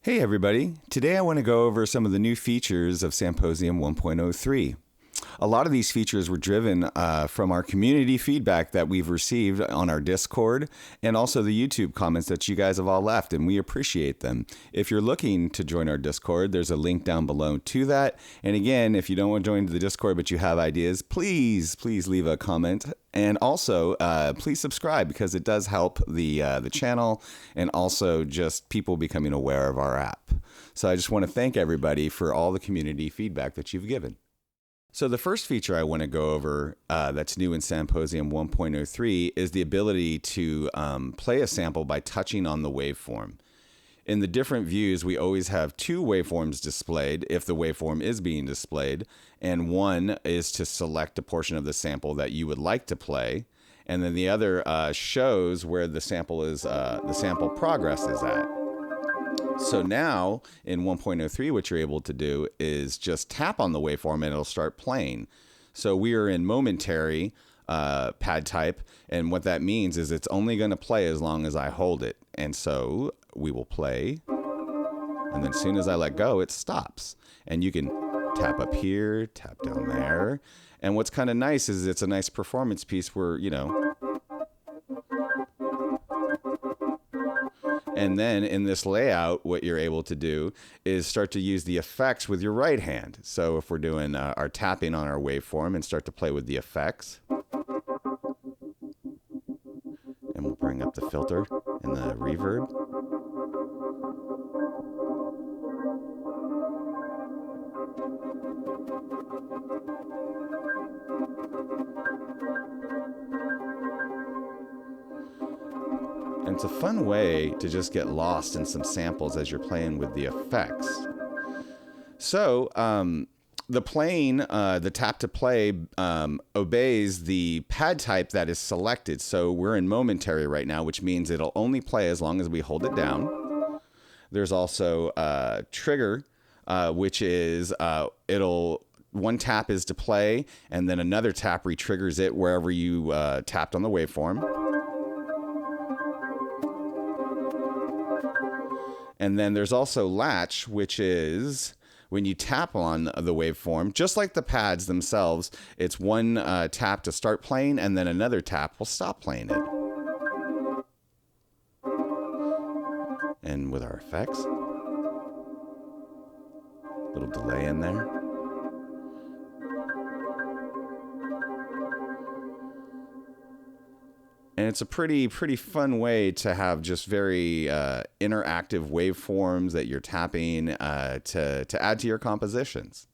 Hey everybody, today I want to go over some of the new features of Samposium 1.03. A lot of these features were driven from our community feedback that we've received on our Discord and also the YouTube comments that you guys have all left, and we appreciate them. If you're looking to join our Discord, there's a link down below to that. And again, if you don't want to join the Discord but you have ideas, please leave a comment. And also, please subscribe because it does help the channel and also just people becoming aware of our app. So I just want to thank everybody for all the community feedback that you've given. So the first feature I want to go over that's new in Samposium 1.03 is the ability to play a sample by touching on the waveform. In the different views, we always have two waveforms displayed if the waveform is being displayed, and one is to select a portion of the sample that you would like to play, and then the other shows where the sample is the sample progress is at. So now in 1.03, what you're able to do is just tap on the waveform and it'll start playing. So we are in momentary pad type, and what that means is it's only going to play as long as I hold it. And so we will play, and then as soon as I let go, it stops. And you can tap up here, tap down there. And what's kind of nice is it's a nice performance piece where, you know, and then in this layout, what you're able to do is start to use the effects with your right hand. So if we're doing our tapping on our waveform and start to play with the effects, and we'll bring up the filter and the reverb. And it's a fun way to just get lost in some samples as you're playing with the effects. So the playing, the tap to play obeys the pad type that is selected. So we're in momentary right now, which means it'll only play as long as we hold it down. There's also trigger, which is one tap is to play, and then another tap re-triggers it wherever you tapped on the waveform. And then there's also latch, which is when you tap on the waveform, just like the pads themselves, it's one tap to start playing, and then another tap will stop playing it. And with our effects, little delay in there. And it's a pretty fun way to have just very interactive waveforms that you're tapping to add to your compositions.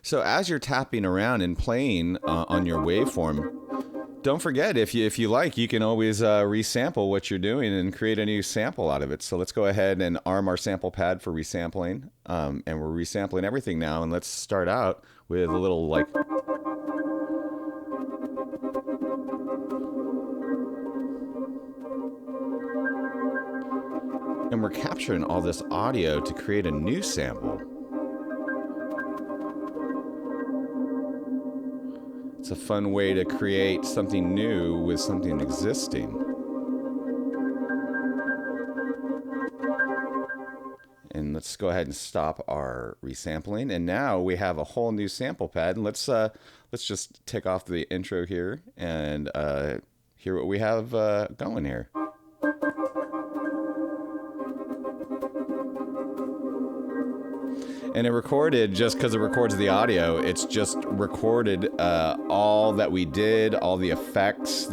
So as you're tapping around and playing on your waveform, don't forget, if you like, you can always resample what you're doing and create a new sample out of it. So let's go ahead and arm our sample pad for resampling. And we're resampling everything now. And let's start out with a little like... And we're capturing all this audio to create a new sample. It's a fun way to create something new with something existing. And let's go ahead and stop our resampling. And now we have a whole new sample pad. And let's just take off the intro here and hear what we have going here. And it recorded, just because it records the audio, it's just recorded all that we did, all the effects,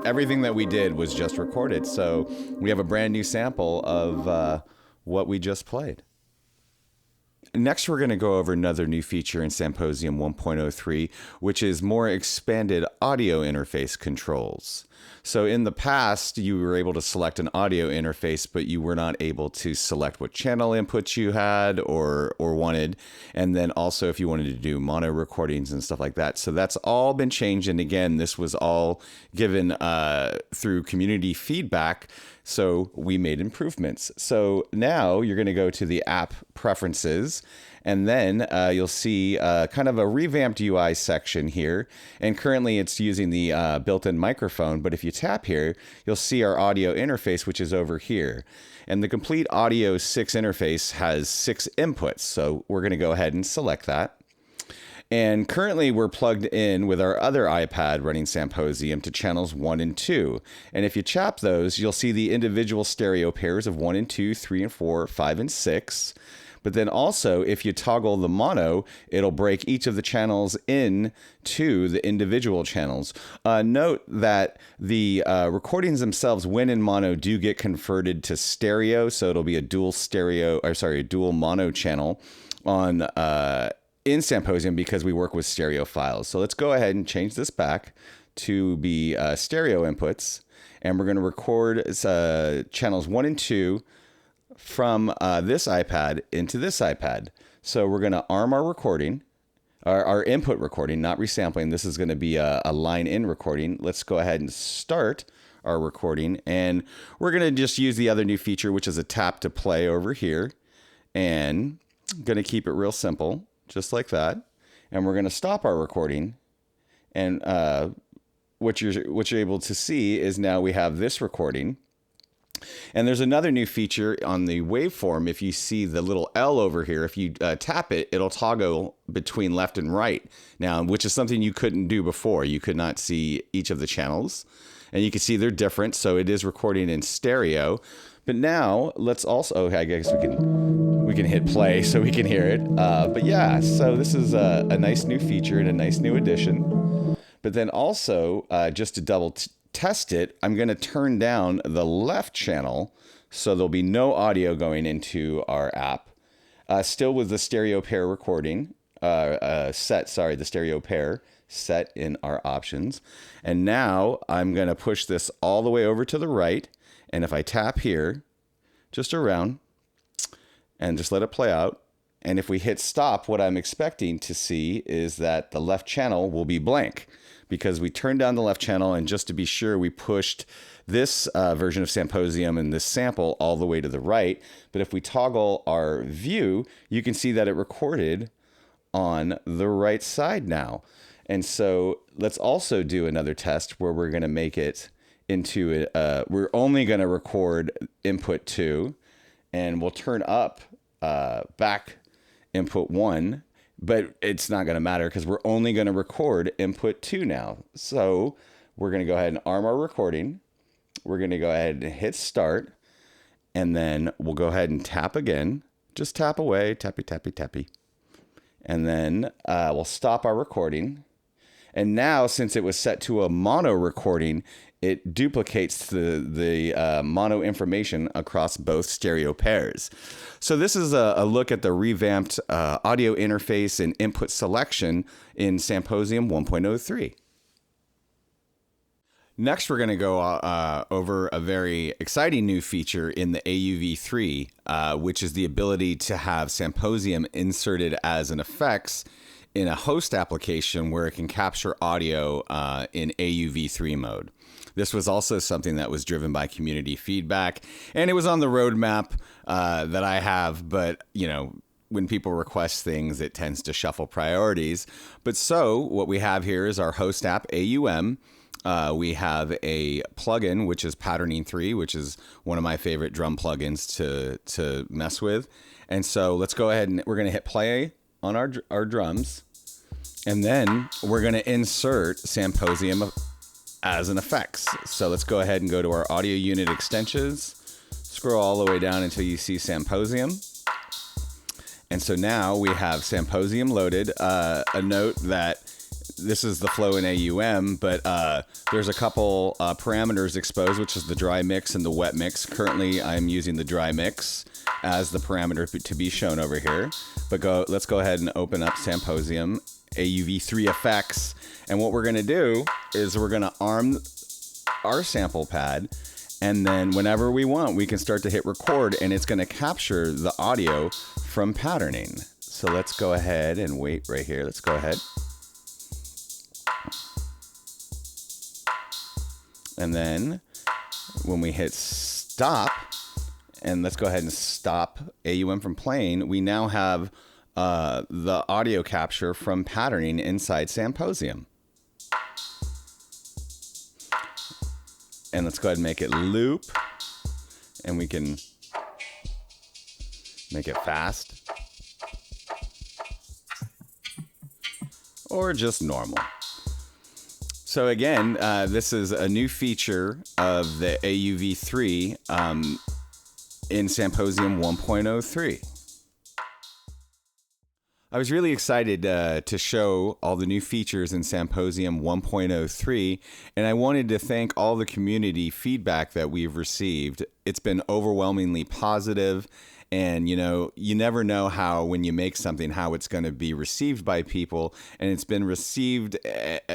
everything that we did was just recorded. So we have a brand new sample of what we just played. Next, we're going to go over another new feature in Samposium 1.03, which is more expanded audio interface controls. So in the past, you were able to select an audio interface, but you were not able to select what channel inputs you had or wanted. And then also if you wanted to do mono recordings and stuff like that. So that's all been changed. And again, this was all given through community feedback So we made improvements. So now you're going to go to the app preferences, and then you'll see kind of a revamped UI section here. And currently it's using the built-in microphone, but if you tap here, you'll see our audio interface, which is over here. And the complete Audio 6 interface has 6 inputs. So we're going to go ahead and select that. And currently we're plugged in with our other iPad running Samposium to channels 1 and 2. And if you tap those, you'll see the individual stereo pairs of 1 and 2, 3 and 4, 5 and 6. But then also, if you toggle the mono, it'll break each of the channels into the individual channels. Note that the recordings themselves, when in mono, do get converted to stereo. So it'll be a dual mono channel on in Samposium because we work with stereo files. So let's go ahead and change this back to be stereo inputs. And we're going to record channels 1 and 2 from this iPad into this iPad. So we're going to arm our recording, our input recording, not resampling. This is going to be a line in recording. Let's go ahead and start our recording. And we're going to just use the other new feature, which is a tap to play over here. And I'm going to keep it real simple, just like that. And we're going to stop our recording. And what you're able to see is now we have this recording. And there's another new feature on the waveform. If you see the little L over here, if you tap it, it'll toggle between left and right now, which is something you couldn't do before. You could not see each of the channels, and you can see they're different. So it is recording in stereo. But now let's also, I guess we can hit play so we can hear it. But yeah, so this is a nice new feature and a nice new addition. But then also, just to double test it, I'm going to turn down the left channel so there'll be no audio going into our app. Still with the stereo pair recording the stereo pair set in our options. And now I'm going to push this all the way over to the right. And if I tap here, just around, and just let it play out, and if we hit stop, what I'm expecting to see is that the left channel will be blank because we turned down the left channel, and just to be sure, we pushed this version of Samposium and this sample all the way to the right. But if we toggle our view, you can see that it recorded on the right side now. And so let's also do another test where we're going to make it into we're only going to record input 2, and we'll turn up back input 1, but it's not going to matter because we're only going to record input 2 now. So we're going to go ahead and arm our recording. We're going to go ahead and hit start, and then we'll go ahead and tap again. Just tap away, tappy, tappy, tappy. And then we'll stop our recording. And now, since it was set to a mono recording, it duplicates the mono information across both stereo pairs. So this is a look at the revamped audio interface and input selection in Samposium 1.03. Next, we're going to go over a very exciting new feature in the AUv3, which is the ability to have Samposium inserted as an effects in a host application where it can capture audio in AUv3 mode. This was also something that was driven by community feedback, and it was on the roadmap that I have, but you know, when people request things, it tends to shuffle priorities. But so what we have here is our host app, AUM. We have a plugin, which is Patterning 3, which is one of my favorite drum plugins to mess with. And so let's go ahead and we're going to hit play on our drums. And then we're going to insert Samposium as an effects. So let's go ahead and go to our audio unit extensions, scroll all the way down until you see Samposium. And so now we have Samposium loaded. A note that this is the flow in AUM, but there's a couple parameters exposed, which is the dry mix and the wet mix. Currently, I'm using the dry mix as the parameter to be shown over here. But let's go ahead and open up Samposium AUv3 FX. And what we're going to do is we're going to arm our sample pad. And then whenever we want, we can start to hit record, and it's going to capture the audio from patterning. So let's go ahead and wait right here. Let's go ahead. And then when we hit stop, and let's go ahead and stop AUM from playing, we now have the audio capture from patterning inside Samposium. And let's go ahead and make it loop, and we can make it fast or just normal. So again, this is a new feature of the AUv3 in Samposium 1.03. I was really excited to show all the new features in Samposium 1.03, and I wanted to thank all the community feedback that we've received. It's been overwhelmingly positive, and you never know how, when you make something, how it's going to be received by people, and it's been received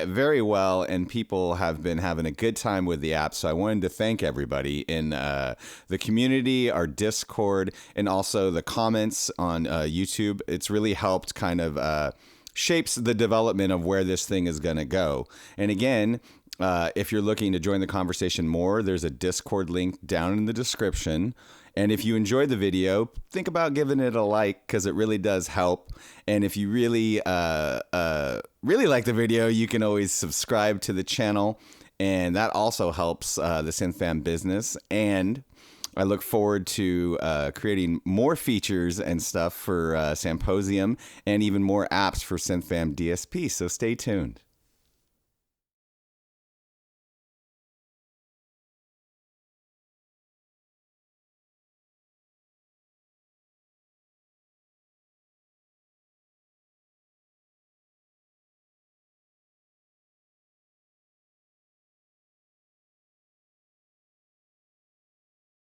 very well, and people have been having a good time with the app. So I wanted to thank everybody in the community, our Discord, and also the comments on YouTube. It's really helped kind of shapes the development of where this thing is going to go. And again, if you're looking to join the conversation more, there's a Discord link down in the description. And if you enjoyed the video, think about giving it a like, because it really does help. And if you really like the video, you can always subscribe to the channel, and that also helps the SynthFam business. And I look forward to creating more features and stuff for Samposium, and even more apps for SynthFam DSP. So stay tuned.